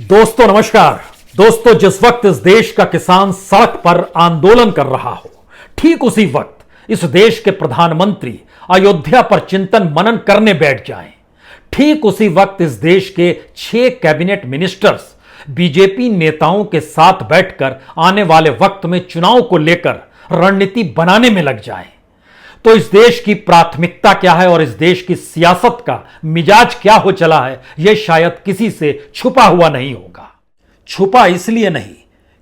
दोस्तों नमस्कार। दोस्तों, जिस वक्त इस देश का किसान सड़क पर आंदोलन कर रहा हो, ठीक उसी वक्त इस देश के प्रधानमंत्री अयोध्या पर चिंतन मनन करने बैठ जाएं। ठीक उसी वक्त इस देश के 6 कैबिनेट मिनिस्टर्स बीजेपी नेताओं के साथ बैठकर आने वाले वक्त में चुनाव को लेकर रणनीति बनाने में लग जाएं। तो इस देश की प्राथमिकता क्या है और इस देश की सियासत का मिजाज क्या हो चला है, यह शायद किसी से छुपा हुआ नहीं होगा। छुपा इसलिए नहीं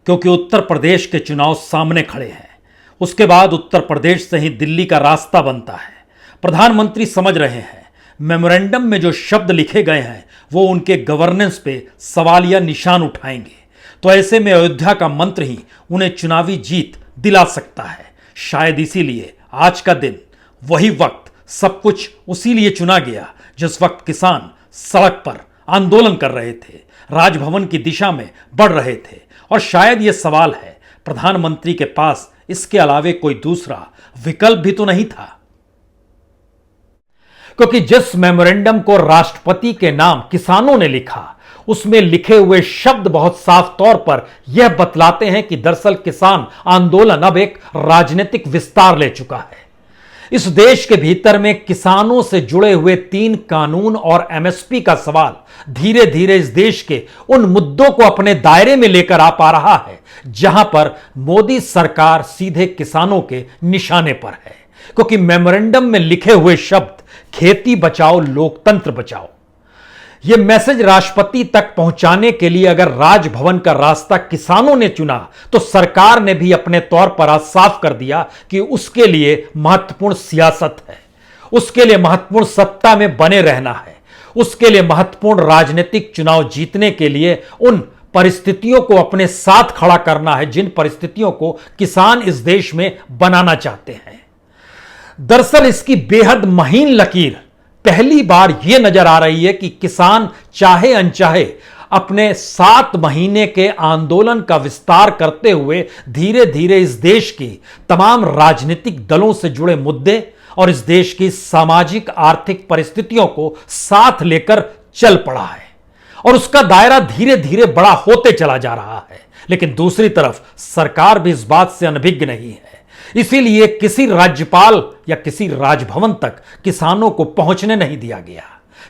क्योंकि उत्तर प्रदेश के चुनाव सामने खड़े हैं। उसके बाद उत्तर प्रदेश से ही दिल्ली का रास्ता बनता है। प्रधानमंत्री समझ रहे हैं मेमोरेंडम में जो शब्द लिखे गए हैं वो उनके गवर्नेंस पे सवालिया निशान उठाएंगे। तो ऐसे में अयोध्या का मंत्र ही उन्हें चुनावी जीत दिला सकता है। शायद इसीलिए आज का दिन, वही वक्त, सब कुछ उसी लिए चुना गया जिस वक्त किसान सड़क पर आंदोलन कर रहे थे, राजभवन की दिशा में बढ़ रहे थे। और शायद यह सवाल है, प्रधानमंत्री के पास इसके अलावे कोई दूसरा विकल्प भी तो नहीं था, क्योंकि जिस मेमोरेंडम को राष्ट्रपति के नाम किसानों ने लिखा, उसमें लिखे हुए शब्द बहुत साफ तौर पर यह बतलाते हैं कि दरअसल किसान आंदोलन अब एक राजनीतिक विस्तार ले चुका है। इस देश के भीतर में किसानों से जुड़े हुए 3 कानून और एमएसपी का सवाल धीरे धीरे इस देश के उन मुद्दों को अपने दायरे में लेकर आ पा रहा है जहां पर मोदी सरकार सीधे किसानों के निशाने पर है। क्योंकि मेमोरेंडम में लिखे हुए शब्द खेती बचाओ लोकतंत्र बचाओ, यह मैसेज राष्ट्रपति तक पहुंचाने के लिए अगर राजभवन का रास्ता किसानों ने चुना तो सरकार ने भी अपने तौर पर आज साफ कर दिया कि उसके लिए महत्वपूर्ण सियासत है, उसके लिए महत्वपूर्ण सत्ता में बने रहना है, उसके लिए महत्वपूर्ण राजनीतिक चुनाव जीतने के लिए उन परिस्थितियों को अपने साथ खड़ा करना है जिन परिस्थितियों को किसान इस देश में बनाना चाहते हैं। दरअसल इसकी बेहद महीन लकीर पहली बार यह नजर आ रही है कि किसान चाहे अनचाहे अपने 7 महीने के आंदोलन का विस्तार करते हुए धीरे धीरे इस देश की तमाम राजनीतिक दलों से जुड़े मुद्दे और इस देश की सामाजिक आर्थिक परिस्थितियों को साथ लेकर चल पड़ा है और उसका दायरा धीरे धीरे बड़ा होते चला जा रहा है। लेकिन दूसरी तरफ सरकार भी इस बात से अनभिज्ञ नहीं है। इसीलिए किसी राज्यपाल या किसी राजभवन तक किसानों को पहुंचने नहीं दिया गया,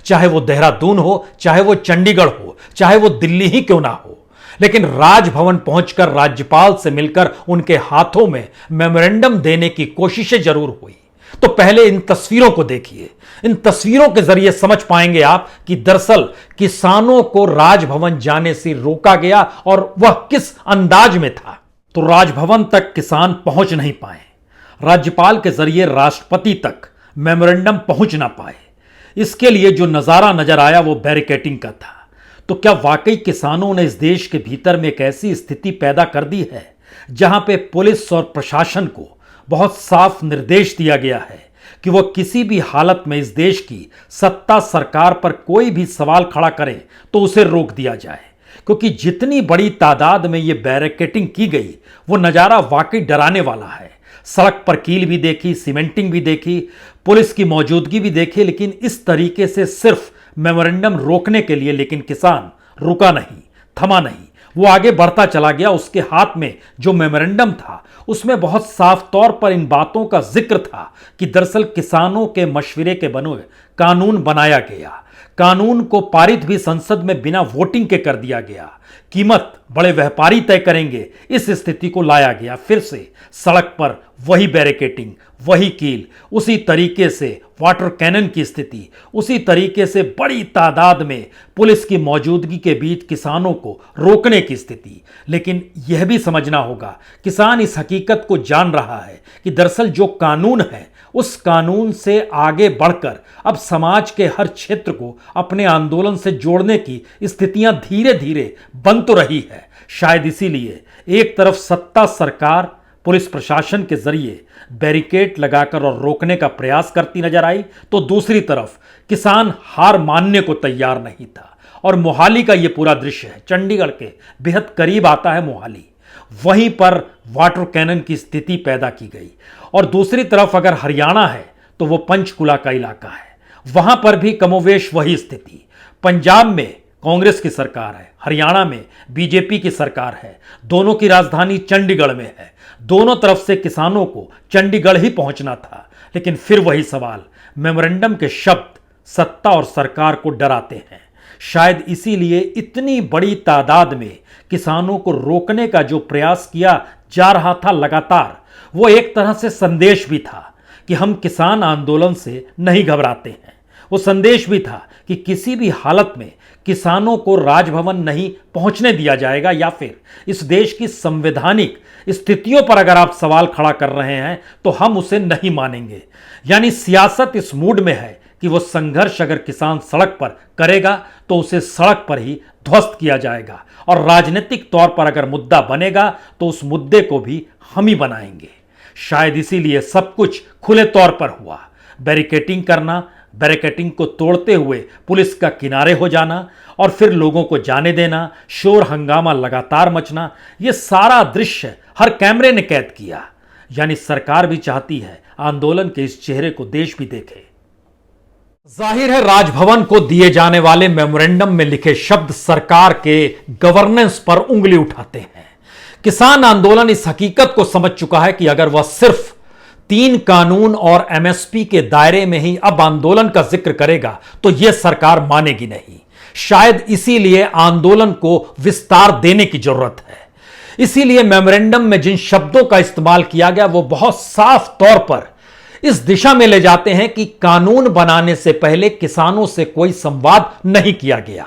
चाहे वो देहरादून हो, चाहे वो चंडीगढ़ हो, चाहे वो दिल्ली ही क्यों ना हो। लेकिन राजभवन पहुंचकर राज्यपाल से मिलकर उनके हाथों में मेमोरेंडम देने की कोशिशें जरूर हुई। तो पहले इन तस्वीरों को देखिए। इन तस्वीरों के जरिए समझ पाएंगे आप कि दरअसल किसानों को राजभवन जाने से रोका गया और वह किस अंदाज में था। तो राजभवन तक किसान पहुंच नहीं पाए, राज्यपाल के जरिए राष्ट्रपति तक मेमोरेंडम पहुंच ना पाए। इसके लिए जो नजारा नजर आया वो बैरिकेडिंग का था। तो क्या वाकई किसानों ने इस देश के भीतर में एक ऐसी स्थिति पैदा कर दी है जहां पे पुलिस और प्रशासन को बहुत साफ निर्देश दिया गया है कि वह किसी भी हालत में इस देश की सत्ता सरकार पर कोई भी सवाल खड़ा करे तो उसे रोक दिया जाए। क्योंकि जितनी बड़ी तादाद में यह बैरिकेडिंग की गई वो नज़ारा वाकई डराने वाला है। सड़क पर कील भी देखी, सीमेंटिंग भी देखी, पुलिस की मौजूदगी भी देखी, लेकिन इस तरीके से सिर्फ मेमोरेंडम रोकने के लिए। लेकिन किसान रुका नहीं, थमा नहीं, वो आगे बढ़ता चला गया। उसके हाथ में जो मेमोरेंडम था उसमें बहुत साफ तौर पर इन बातों का जिक्र था कि दरअसल किसानों के मशवरे के बने कानून बनाया गया, कानून को पारित भी संसद में बिना वोटिंग के कर दिया गया, कीमत बड़े व्यापारी तय करेंगे, इस स्थिति को लाया गया। फिर से सड़क पर वही बैरिकेडिंग, वही कील, उसी तरीके से वाटर कैनन की स्थिति, उसी तरीके से बड़ी तादाद में पुलिस की मौजूदगी के बीच किसानों को रोकने की स्थिति। लेकिन यह भी समझना होगा, किसान इस हकीकत को जान रहा है कि दरअसल जो कानून है उस कानून से आगे बढ़कर अब समाज के हर क्षेत्र को अपने आंदोलन से जोड़ने की स्थितियां धीरे धीरे बन तो रही है। शायद इसीलिए एक तरफ सत्ता सरकार पुलिस प्रशासन के जरिए बैरिकेड लगाकर और रोकने का प्रयास करती नजर आई, तो दूसरी तरफ किसान हार मानने को तैयार नहीं था। और मोहाली का यह पूरा दृश्य है, चंडीगढ़ के बेहद करीब आता है मोहाली, वहीं पर वाटर कैनन की स्थिति पैदा की गई। और दूसरी तरफ अगर हरियाणा है तो वो पंचकुला का इलाका है, वहां पर भी कमोवेश वही स्थिति। पंजाब में कांग्रेस की सरकार है, हरियाणा में बीजेपी की सरकार है, दोनों की राजधानी चंडीगढ़ में है, दोनों तरफ से किसानों को चंडीगढ़ ही पहुंचना था। लेकिन फिर वही सवाल, मेमोरेंडम के शब्द सत्ता और सरकार को डराते हैं। शायद इसीलिए इतनी बड़ी तादाद में किसानों को रोकने का जो प्रयास किया जा रहा था लगातार, वो एक तरह से संदेश भी था कि हम किसान आंदोलन से नहीं घबराते हैं। वो संदेश भी था कि किसी भी हालत में किसानों को राजभवन नहीं पहुंचने दिया जाएगा, या फिर इस देश की संवैधानिक स्थितियों पर अगर आप सवाल खड़ा कर रहे हैं तो हम उसे नहीं मानेंगे। यानी सियासत इस मूड में है कि वो संघर्ष अगर किसान सड़क पर करेगा तो उसे सड़क पर ही ध्वस्त किया जाएगा, और राजनीतिक तौर पर अगर मुद्दा बनेगा तो उस मुद्दे को भी हम ही बनाएंगे। शायद इसीलिए सब कुछ खुले तौर पर हुआ। बैरिकेटिंग करना, बैरिकेटिंग को तोड़ते हुए पुलिस का किनारे हो जाना और फिर लोगों को जाने देना, शोर हंगामा लगातार मचना, यह सारा दृश्य हर कैमरे ने कैद किया। यानी सरकार भी चाहती है आंदोलन के इस चेहरे को देश भी देखे। जाहिर है राजभवन को दिए जाने वाले मेमोरेंडम में लिखे शब्द सरकार के गवर्नेंस पर उंगली उठाते हैं। किसान आंदोलन इस हकीकत को समझ चुका है कि अगर वह सिर्फ 3 कानून और एमएसपी के दायरे में ही अब आंदोलन का जिक्र करेगा तो यह सरकार मानेगी नहीं। शायद इसीलिए आंदोलन को विस्तार देने की जरूरत है। इसीलिए मेमोरेंडम में जिन शब्दों का इस्तेमाल किया गया वो बहुत साफ तौर पर इस दिशा में ले जाते हैं कि कानून बनाने से पहले किसानों से कोई संवाद नहीं किया गया।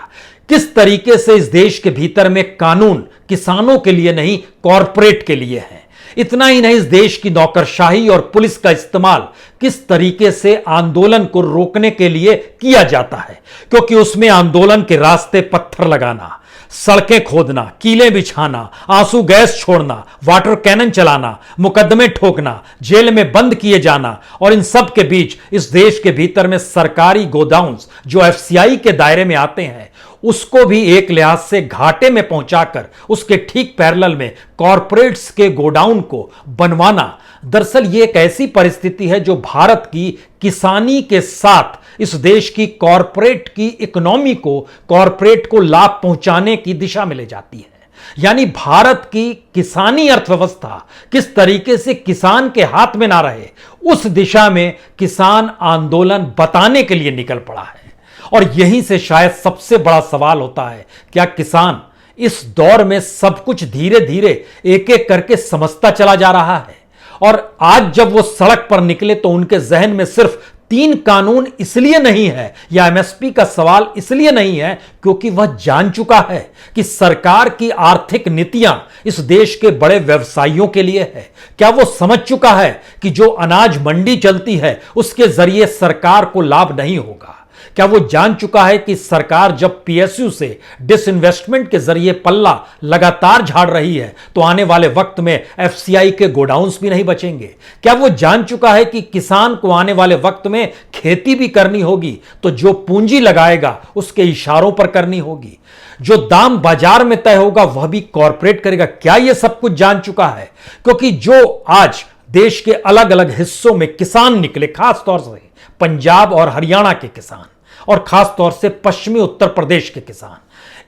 किस तरीके से इस देश के भीतर में कानून किसानों के लिए नहीं, कॉरपोरेट के लिए है। इतना ही नहीं, इस देश की नौकरशाही और पुलिस का इस्तेमाल किस तरीके से आंदोलन को रोकने के लिए किया जाता है, क्योंकि उसमें आंदोलन के रास्ते पत्थर लगाना, सड़कें खोदना, कीलें बिछाना, आंसू गैस छोड़ना, वाटर कैनन चलाना, मुकदमे ठोकना, जेल में बंद किए जाना, और इन सब के बीच इस देश के भीतर में सरकारी गोडाउन्स जो एफसीआई के दायरे में आते हैं उसको भी एक लिहाज से घाटे में पहुंचाकर उसके ठीक पैरेलल में कॉरपोरेट्स के गोडाउन को बनवाना। दरअसल ये एक ऐसी परिस्थिति है जो भारत की किसानी के साथ इस देश की कॉरपोरेट की इकोनॉमी को, कॉरपोरेट को लाभ पहुंचाने की दिशा में ले जाती है। यानी भारत की किसानी अर्थव्यवस्था किस तरीके से किसान के हाथ में ना रहे, उस दिशा में किसान आंदोलन बताने के लिए निकल पड़ा है। और यहीं से शायद सबसे बड़ा सवाल होता है, क्या किसान इस दौर में सब कुछ धीरे धीरे एक एक करके समझता चला जा रहा है? और आज जब वो सड़क पर निकले तो उनके जहन में सिर्फ 3 कानून इसलिए नहीं है या एमएसपी का सवाल इसलिए नहीं है क्योंकि वह जान चुका है कि सरकार की आर्थिक नीतियां इस देश के बड़े व्यवसायियों के लिए है। क्या वो समझ चुका है कि जो अनाज मंडी चलती है उसके जरिए सरकार को लाभ नहीं होगा? क्या वो जान चुका है कि सरकार जब पीएसयू से डिसइन्वेस्टमेंट के जरिए पल्ला लगातार झाड़ रही है तो आने वाले वक्त में एफसीआई के गोडाउन्स भी नहीं बचेंगे? क्या वो जान चुका है कि किसान को आने वाले वक्त में खेती भी करनी होगी तो जो पूंजी लगाएगा उसके इशारों पर करनी होगी, जो दाम बाजार में तय होगा वह भी कॉरपोरेट करेगा? क्या यह सब कुछ जान चुका है? क्योंकि जो आज देश के अलग अलग हिस्सों में किसान निकले, खासतौर से पंजाब और हरियाणा के किसान और खासतौर से पश्चिमी उत्तर प्रदेश के किसान,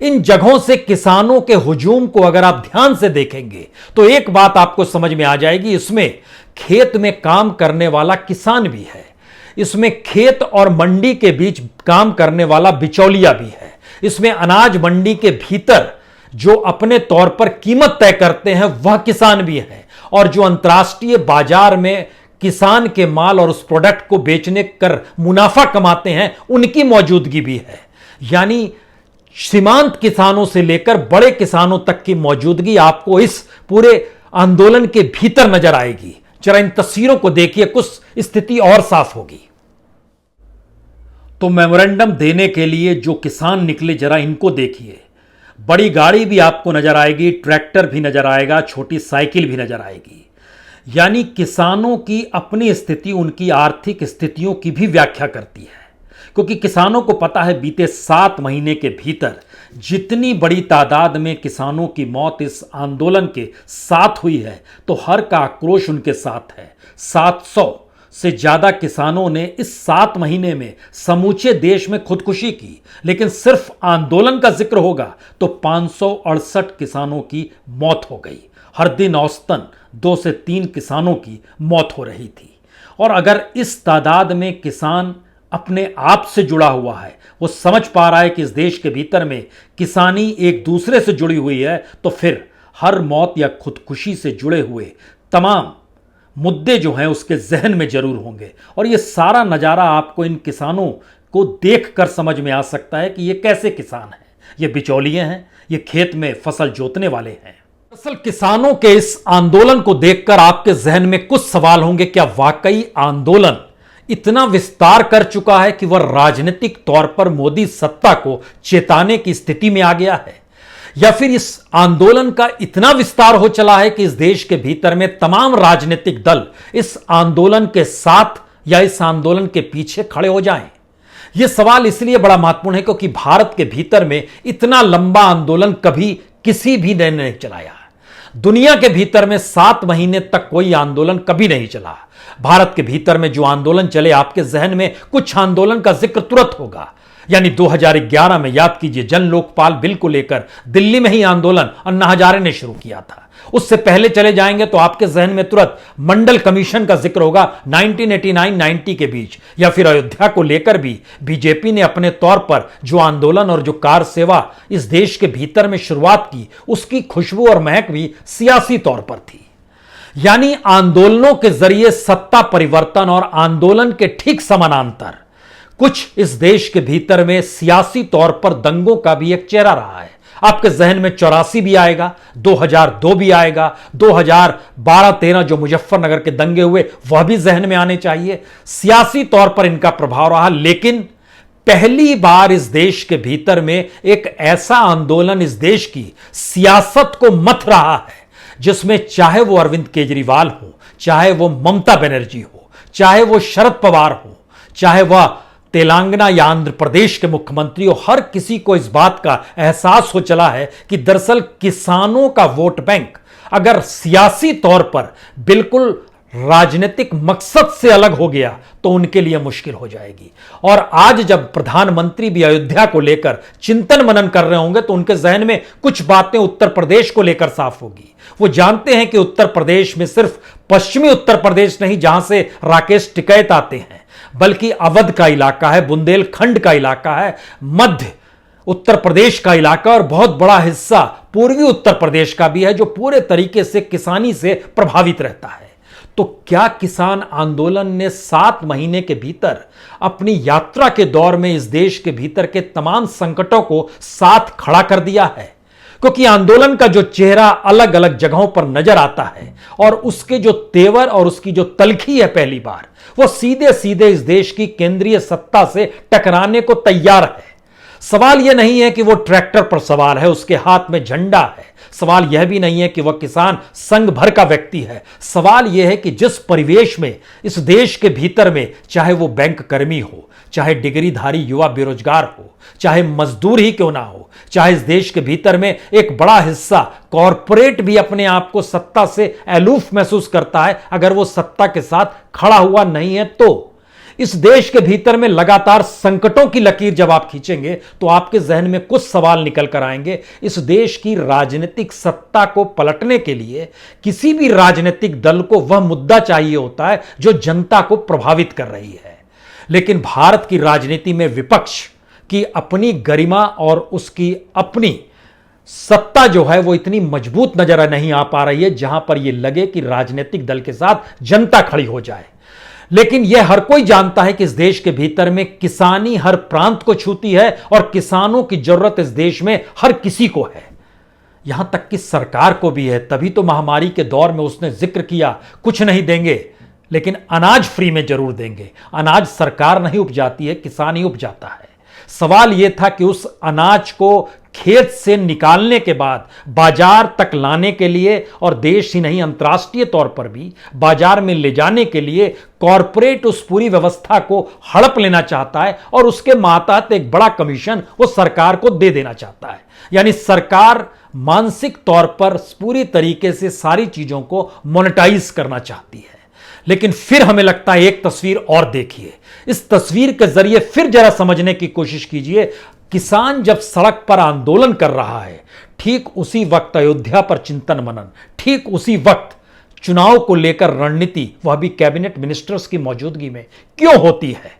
इन जगहों से किसानों के हुजूम को अगर आप ध्यान से देखेंगे तो एक बात आपको समझ में आ जाएगी, इसमें खेत में काम करने वाला किसान भी है, इसमें खेत और मंडी के बीच काम करने वाला बिचौलिया भी है, इसमें अनाज मंडी के भीतर जो अपने तौर पर कीमत तय करते हैं वह किसान भी है, और जो अंतर्राष्ट्रीय बाजार में किसान के माल और उस प्रोडक्ट को बेचने कर मुनाफा कमाते हैं उनकी मौजूदगी भी है। यानी सीमांत किसानों से लेकर बड़े किसानों तक की मौजूदगी आपको इस पूरे आंदोलन के भीतर नजर आएगी। जरा इन तस्वीरों को देखिए, कुछ स्थिति और साफ होगी। तो मेमोरेंडम देने के लिए जो किसान निकले जरा इनको देखिए। बड़ी गाड़ी भी आपको नजर आएगी, ट्रैक्टर भी नजर आएगा, छोटी साइकिल भी नजर आएगी। यानी किसानों की अपनी स्थिति उनकी आर्थिक स्थितियों की भी व्याख्या करती है, क्योंकि किसानों को पता है बीते 7 महीने के भीतर जितनी बड़ी तादाद में किसानों की मौत इस आंदोलन के साथ हुई है तो हर का आक्रोश उनके साथ है। से ज्यादा किसानों ने इस 7 महीने में समूचे देश में खुदकुशी की, लेकिन सिर्फ आंदोलन का जिक्र होगा तो 568 किसानों की मौत हो गई। हर दिन औसतन 2 से 3 किसानों की मौत हो रही थी। और अगर इस तादाद में किसान अपने आप से जुड़ा हुआ है, वो समझ पा रहा है कि इस देश के भीतर में किसानी एक दूसरे से जुड़ी हुई है, तो फिर हर मौत या खुदकुशी से जुड़े हुए तमाम मुद्दे जो हैं उसके जहन में जरूर होंगे। और ये सारा नज़ारा आपको इन किसानों को देखकर समझ में आ सकता है कि ये कैसे किसान हैं। ये बिचौलिए हैं, ये खेत में फसल जोतने वाले हैं। दरअसल किसानों के इस आंदोलन को देखकर आपके जहन में कुछ सवाल होंगे। क्या वाकई आंदोलन इतना विस्तार कर चुका है कि वह राजनीतिक तौर पर मोदी सत्ता को चेताने की स्थिति में आ गया है, या फिर इस आंदोलन का इतना विस्तार हो चला है कि इस देश के भीतर में तमाम राजनीतिक दल इस आंदोलन के साथ या इस आंदोलन के पीछे खड़े हो जाएं? यह सवाल इसलिए बड़ा महत्वपूर्ण है क्योंकि भारत के भीतर में इतना लंबा आंदोलन कभी किसी भी ने नहीं चलाया। दुनिया के भीतर में 7 महीने तक कोई आंदोलन कभी नहीं चला। भारत के भीतर में जो आंदोलन चले, आपके जहन में कुछ आंदोलन का जिक्र तुरंत होगा। यानी 2011 में याद कीजिए, जन लोकपाल बिल को लेकर दिल्ली में ही आंदोलन अन्ना हजारे ने शुरू किया था। उससे पहले चले जाएंगे तो आपके जहन में तुरंत मंडल कमीशन का जिक्र होगा 1989-90 के बीच, या फिर अयोध्या को लेकर भी बीजेपी ने अपने तौर पर जो आंदोलन और जो कार सेवा इस देश के भीतर में शुरुआत की, उसकी खुशबू और महक भी सियासी तौर पर थी। यानी आंदोलनों के जरिए सत्ता परिवर्तन और आंदोलन के ठीक समानांतर कुछ इस देश के भीतर में सियासी तौर पर दंगों का भी एक चेहरा रहा है। आपके जहन में 84 भी आएगा, 2002 भी आएगा, 2012-13 जो मुजफ्फरनगर के दंगे हुए वह भी जहन में आने चाहिए। सियासी तौर पर इनका प्रभाव रहा, लेकिन पहली बार इस देश के भीतर में एक ऐसा आंदोलन इस देश की सियासत को मथ रहा है जिसमें चाहे वो अरविंद केजरीवाल हो, चाहे वो ममता बनर्जी हो, चाहे वो शरद पवार हो, चाहे वह तेलंगाना या आंध्र प्रदेश के मुख्यमंत्री हो, हर किसी को इस बात का एहसास हो चला है कि दरअसल किसानों का वोट बैंक अगर सियासी तौर पर बिल्कुल राजनीतिक मकसद से अलग हो गया तो उनके लिए मुश्किल हो जाएगी। और आज जब प्रधानमंत्री भी अयोध्या को लेकर चिंतन मनन कर रहे होंगे तो उनके जहन में कुछ बातें उत्तर प्रदेश को लेकर साफ होगी। वो जानते हैं कि उत्तर प्रदेश में सिर्फ पश्चिमी उत्तर प्रदेश नहीं जहां से राकेश टिकैत आते हैं, बल्कि अवध का इलाका है, बुंदेलखंड का इलाका है, मध्य उत्तर प्रदेश का इलाका और बहुत बड़ा हिस्सा पूर्वी उत्तर प्रदेश का भी है जो पूरे तरीके से किसानी से प्रभावित रहता है। तो क्या किसान आंदोलन ने 7 महीने के भीतर अपनी यात्रा के दौर में इस देश के भीतर के तमाम संकटों को साथ खड़ा कर दिया है? क्योंकि आंदोलन का जो चेहरा अलग अलग जगहों पर नजर आता है और उसके जो तेवर और उसकी जो तलखी है, पहली बार वो सीधे सीधे इस देश की केंद्रीय सत्ता से टकराने को तैयार है। सवाल यह नहीं है कि वो ट्रैक्टर पर सवार है, उसके हाथ में झंडा है। सवाल यह भी नहीं है कि वह किसान संघ भर का व्यक्ति है। सवाल यह है कि जिस परिवेश में इस देश के भीतर में, चाहे वो बैंक कर्मी हो, चाहे डिग्रीधारी युवा बेरोजगार हो, चाहे मजदूर ही क्यों ना हो, चाहे इस देश के भीतर में एक बड़ा हिस्सा कॉरपोरेट भी अपने आप को सत्ता से अलूफ महसूस करता है, अगर वो सत्ता के साथ खड़ा हुआ नहीं है तो इस देश के भीतर में लगातार संकटों की लकीर जब आप खींचेंगे तो आपके जहन में कुछ सवाल निकल कर आएंगे। इस देश की राजनीतिक सत्ता को पलटने के लिए किसी भी राजनीतिक दल को वह मुद्दा चाहिए होता है जो जनता को प्रभावित कर रही है। लेकिन भारत की राजनीति में विपक्ष की अपनी गरिमा और उसकी अपनी सत्ता जो है वो इतनी मजबूत नजर नहीं आ पा रही है जहां पर यह लगे कि राजनीतिक दल के साथ जनता खड़ी हो जाए। लेकिन यह हर कोई जानता है कि इस देश के भीतर में किसानी हर प्रांत को छूती है और किसानों की जरूरत इस देश में हर किसी को है, यहां तक कि सरकार को भी है। तभी तो महामारी के दौर में उसने जिक्र किया कुछ नहीं देंगे लेकिन अनाज फ्री में जरूर देंगे। अनाज सरकार नहीं उपजाती है, किसान ही उपजाता है। सवाल यह था कि उस अनाज को खेत से निकालने के बाद बाजार तक लाने के लिए और देश ही नहीं अंतर्राष्ट्रीय तौर पर भी बाजार में ले जाने के लिए कॉरपोरेट उस पूरी व्यवस्था को हड़प लेना चाहता है और उसके मातहत एक बड़ा कमीशन वो सरकार को दे देना चाहता है। यानी सरकार मानसिक तौर पर पूरी तरीके से सारी चीजों को मोनेटाइज करना चाहती है। लेकिन फिर हमें लगता है एक तस्वीर और देखिए, इस तस्वीर के जरिए फिर जरा समझने की कोशिश कीजिए। किसान जब सड़क पर आंदोलन कर रहा है, ठीक उसी वक्त अयोध्या पर चिंतन मनन, ठीक उसी वक्त चुनाव को लेकर रणनीति, वह भी कैबिनेट मिनिस्टर्स की मौजूदगी में क्यों होती है?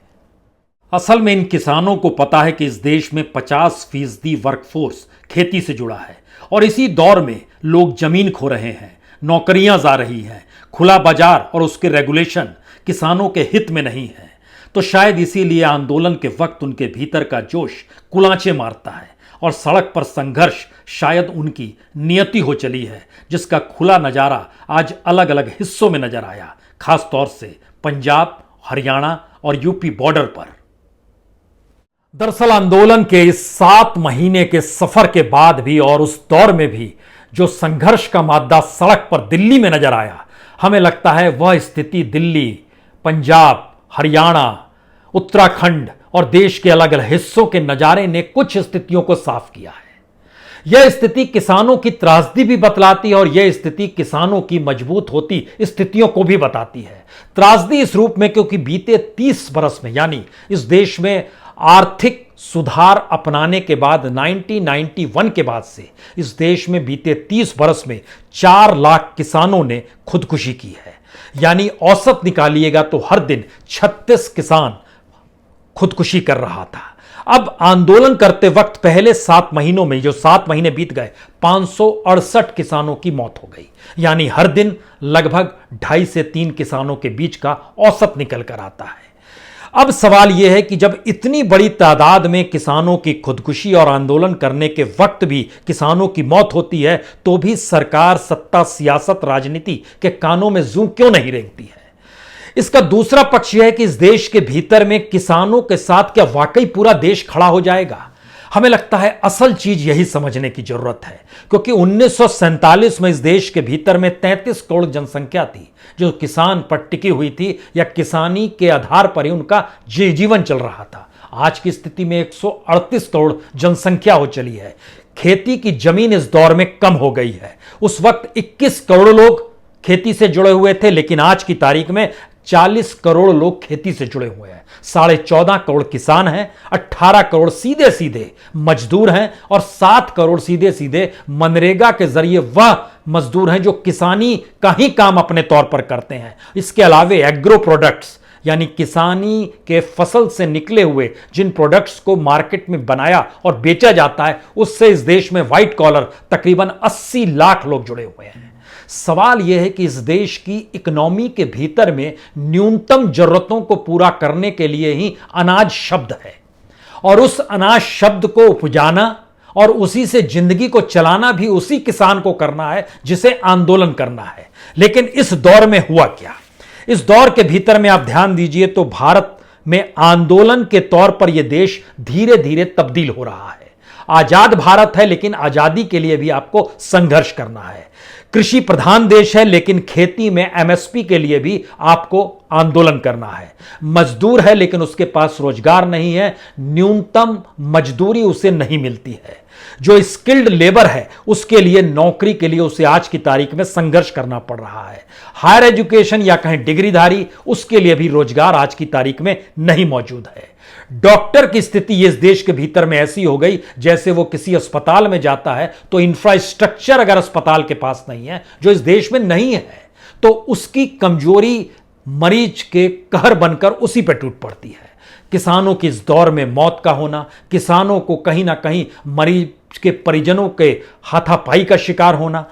असल में इन किसानों को पता है कि इस देश में 50% वर्कफोर्स खेती से जुड़ा है और इसी दौर में लोग जमीन खो रहे हैं, नौकरियां जा रही हैं, खुला बाजार और उसके रेगुलेशन किसानों के हित में नहीं है। तो शायद इसीलिए आंदोलन के वक्त उनके भीतर का जोश कुलांचे मारता है और सड़क पर संघर्ष शायद उनकी नियति हो चली है, जिसका खुला नजारा आज अलग अलग हिस्सों में नजर आया, खास तौर से पंजाब, हरियाणा और यूपी बॉर्डर पर। दरअसल आंदोलन के इस 7 महीने के सफर के बाद भी और उस दौर में भी जो संघर्ष का मादा सड़क पर दिल्ली में नजर आया, हमें लगता है वह स्थिति दिल्ली, पंजाब, हरियाणा, उत्तराखंड और देश के अलग अलग हिस्सों के नजारे ने कुछ स्थितियों को साफ किया है। यह स्थिति किसानों की त्रासदी भी बतलाती है और यह स्थिति किसानों की मजबूत होती स्थितियों को भी बताती है। त्रासदी इस रूप में क्योंकि बीते 30 बरस में, यानी इस देश में आर्थिक सुधार अपनाने के बाद 1991 के बाद से इस देश में बीते 30 बरस में 4 लाख किसानों ने खुदकुशी की है। यानी औसत निकालिएगा तो हर दिन 36 किसान खुदकुशी कर रहा था। अब आंदोलन करते वक्त पहले 7 महीनों में, जो 7 महीने बीत गए, 568 किसानों की मौत हो गई। यानी हर दिन लगभग 2.5 से 3 किसानों के बीच का औसत निकल कर आता है। अब सवाल यह है कि जब इतनी बड़ी तादाद में किसानों की खुदकुशी और आंदोलन करने के वक्त भी किसानों की मौत होती है, तो भी सरकार, सत्ता, सियासत, राजनीति के कानों में जूं क्यों नहीं रेंगती है? इसका दूसरा पक्ष यह है कि इस देश के भीतर में किसानों के साथ क्या वाकई पूरा देश खड़ा हो जाएगा? हमें लगता है असल चीज यही समझने की जरूरत है, क्योंकि 1947 में इस देश के भीतर में 33 करोड़ जनसंख्या थी जो किसान पर टिकी हुई थी, या किसानी के आधार पर ही उनका जीवन चल रहा था। आज की स्थिति में 138 करोड़ जनसंख्या हो चली है। खेती की जमीन इस दौर में कम हो गई है। उस वक्त 21 करोड़ लोग खेती से जुड़े हुए थे, लेकिन आज की तारीख में 40 करोड़ लोग खेती से जुड़े हुए हैं। 14.5 करोड़ किसान हैं, 18 करोड़ सीधे सीधे मजदूर हैं और 7 करोड़ सीधे सीधे मनरेगा के जरिए वह मजदूर हैं जो किसानी का ही काम अपने तौर पर करते हैं। इसके अलावे एग्रो प्रोडक्ट्स, यानी किसानी के फसल से निकले हुए जिन प्रोडक्ट्स को मार्केट में बनाया और बेचा जाता है, उससे इस देश में व्हाइट कॉलर तकरीबन 80 लाख लोग जुड़े हुए हैं। सवाल यह है कि इस देश की इकोनॉमी के भीतर में न्यूनतम जरूरतों को पूरा करने के लिए ही अनाज शब्द है, और उस अनाज शब्द को उपजाना और उसी से जिंदगी को चलाना भी उसी किसान को करना है जिसे आंदोलन करना है। लेकिन इस दौर में हुआ क्या? इस दौर के भीतर में आप ध्यान दीजिए तो भारत में आंदोलन के तौर पर यह देश धीरे धीरे तब्दील हो रहा है। आजाद भारत है, लेकिन आजादी के लिए भी आपको संघर्ष करना है। कृषि प्रधान देश है, लेकिन खेती में एमएसपी के लिए भी आपको आंदोलन करना है। मजदूर है, लेकिन उसके पास रोजगार नहीं है, न्यूनतम मजदूरी उसे नहीं मिलती है। जो स्किल्ड लेबर है उसके लिए, नौकरी के लिए उसे आज की तारीख में संघर्ष करना पड़ रहा है। हायर एजुकेशन या कहें डिग्रीधारी, उसके लिए भी रोजगार आज की तारीख में नहीं मौजूद है। डॉक्टर की स्थिति इस देश के भीतर में ऐसी हो गई जैसे वो किसी अस्पताल में जाता है तो इंफ्रास्ट्रक्चर अगर अस्पताल के पास नहीं है, जो इस देश में नहीं है, तो उसकी कमजोरी मरीज के कहर बनकर उसी पर टूट पड़ती है। किसानों की इस दौर में मौत का होना, किसानों को कहीं ना कहीं मरीज के परिजनों के हाथापाई का शिकार होना,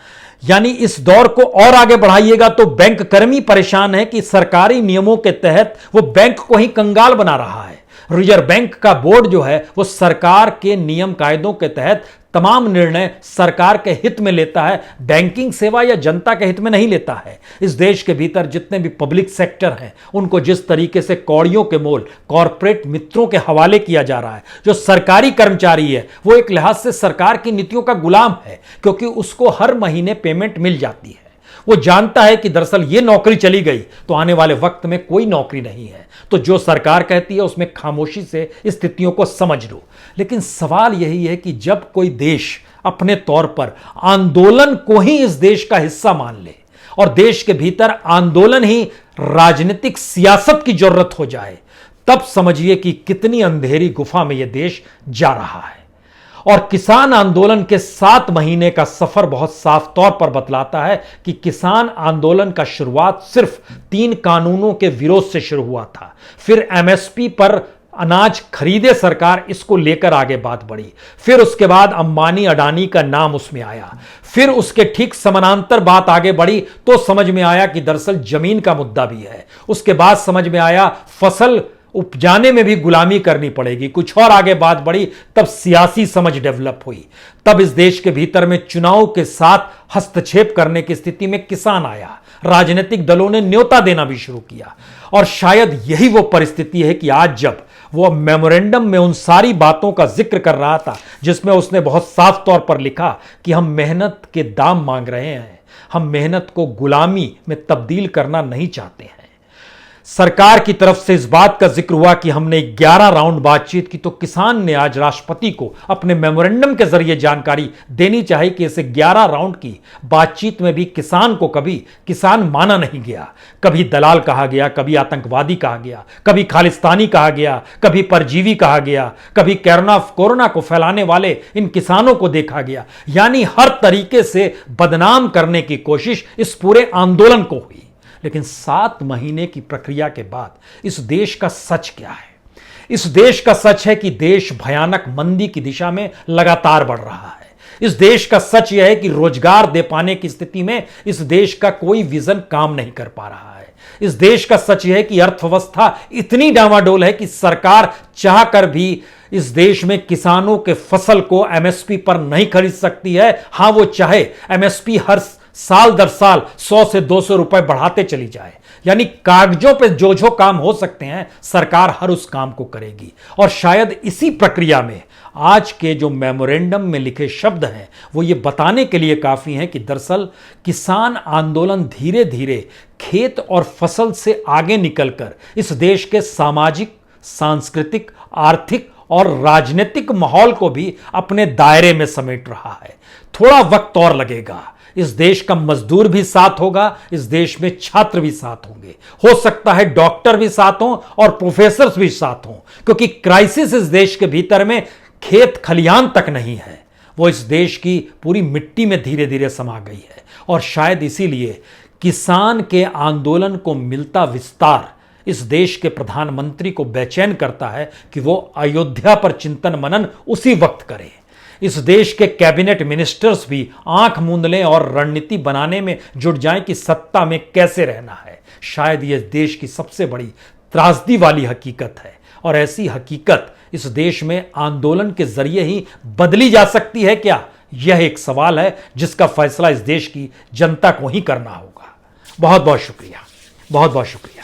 यानी इस दौर को और आगे बढ़ाइएगा तो बैंक कर्मी परेशान है कि सरकारी नियमों के तहत वो बैंक को ही कंगाल बना रहा है। रिजर्व बैंक का बोर्ड जो है वो सरकार के नियम कायदों के तहत तमाम निर्णय सरकार के हित में लेता है, बैंकिंग सेवा या जनता के हित में नहीं लेता है। इस देश के भीतर जितने भी पब्लिक सेक्टर हैं उनको जिस तरीके से कौड़ियों के मोल कॉरपोरेट मित्रों के हवाले किया जा रहा है, जो सरकारी कर्मचारी है वो एक लिहाज से सरकार की नीतियों का गुलाम है, क्योंकि उसको हर महीने पेमेंट मिल जाती है। वो जानता है कि दरअसल ये नौकरी चली गई तो आने वाले वक्त में कोई नौकरी नहीं है, तो जो सरकार कहती है उसमें खामोशी से स्थितियों को समझ लो। लेकिन सवाल यही है कि जब कोई देश अपने तौर पर आंदोलन को ही इस देश का हिस्सा मान ले और देश के भीतर आंदोलन ही राजनीतिक सियासत की जरूरत हो जाए, तब समझिए कि कितनी अंधेरी गुफा में यह देश जा रहा है। और किसान आंदोलन के 7 महीने का सफर बहुत साफ तौर पर बतलाता है कि किसान आंदोलन का शुरुआत सिर्फ 3 कानूनों के विरोध से शुरू हुआ था। फिर एमएसपी पर अनाज खरीदे सरकार, इसको लेकर आगे बात बढ़ी। फिर उसके बाद अंबानी अडानी का नाम उसमें आया। फिर उसके ठीक समानांतर बात आगे बढ़ी तो समझ में आया कि दरअसल जमीन का मुद्दा भी है। उसके बाद समझ में आया फसल उपजाने में भी गुलामी करनी पड़ेगी। कुछ और आगे बात बढ़ी, तब सियासी समझ डेवलप हुई। तब इस देश के भीतर में चुनाव के साथ हस्तक्षेप करने की स्थिति में किसान आया। राजनीतिक दलों ने न्योता देना भी शुरू किया। और शायद यही वो परिस्थिति है कि आज जब वो मेमोरेंडम में उन सारी बातों का जिक्र कर रहा था जिसमें उसने बहुत साफ तौर पर लिखा कि हम मेहनत के दाम मांग रहे हैं, हम मेहनत को गुलामी में तब्दील करना नहीं चाहते हैं। सरकार की तरफ से इस बात का जिक्र हुआ कि हमने 11 राउंड बातचीत की, तो किसान ने आज राष्ट्रपति को अपने मेमोरेंडम के जरिए जानकारी देनी चाहिए कि इसे 11 राउंड की बातचीत में भी किसान को कभी किसान माना नहीं गया। कभी दलाल कहा गया, कभी आतंकवादी कहा गया, कभी खालिस्तानी कहा गया, कभी परजीवी कहा गया, कभी कोरोना को फैलाने वाले इन किसानों को देखा गया। यानी हर तरीके से बदनाम करने की कोशिश इस पूरे आंदोलन को हुई। लेकिन 7 महीने की प्रक्रिया के बाद इस देश का सच क्या है? इस देश का सच है कि देश भयानक मंदी की दिशा में लगातार बढ़ रहा है। इस देश का सच यह है कि रोजगार दे पाने की स्थिति में इस देश का कोई विजन काम नहीं कर पा रहा है। इस देश का सच यह है कि अर्थव्यवस्था इतनी डामाडोल है कि सरकार चाहकर भी इस देश में किसानों के फसल को एमएसपी पर नहीं खरीद सकती है। हां, वो चाहे एमएसपी हर साल दर साल 100 से 200 रुपए बढ़ाते चली जाए। यानी कागजों पे जो काम हो सकते हैं सरकार हर उस काम को करेगी। और शायद इसी प्रक्रिया में आज के जो मेमोरेंडम में लिखे शब्द हैं वो ये बताने के लिए काफी हैं कि दरअसल किसान आंदोलन धीरे धीरे खेत और फसल से आगे निकलकर इस देश के सामाजिक, सांस्कृतिक, आर्थिक और राजनीतिक माहौल को भी अपने दायरे में समेट रहा है। थोड़ा वक्त और लगेगा। इस देश का मजदूर भी साथ होगा, इस देश में छात्र भी साथ होंगे, हो सकता है डॉक्टर भी साथ हों और प्रोफेसर्स भी साथ हों, क्योंकि क्राइसिस इस देश के भीतर में खेत खलियान तक नहीं है, वो इस देश की पूरी मिट्टी में धीरे धीरे समा गई है। और शायद इसीलिए किसान के आंदोलन को मिलता विस्तार इस देश के प्रधानमंत्री को बेचैन करता है कि वो अयोध्या पर चिंतन मनन उसी वक्त करें। इस देश के कैबिनेट मिनिस्टर्स भी आंख मूंद लें और रणनीति बनाने में जुट जाएं कि सत्ता में कैसे रहना है। शायद यह देश की सबसे बड़ी त्रासदी वाली हकीकत है। और ऐसी हकीकत इस देश में आंदोलन के जरिए ही बदली जा सकती है क्या? यह एक सवाल है जिसका फैसला इस देश की जनता को ही करना होगा। बहुत बहुत शुक्रिया, बहुत बहुत शुक्रिया।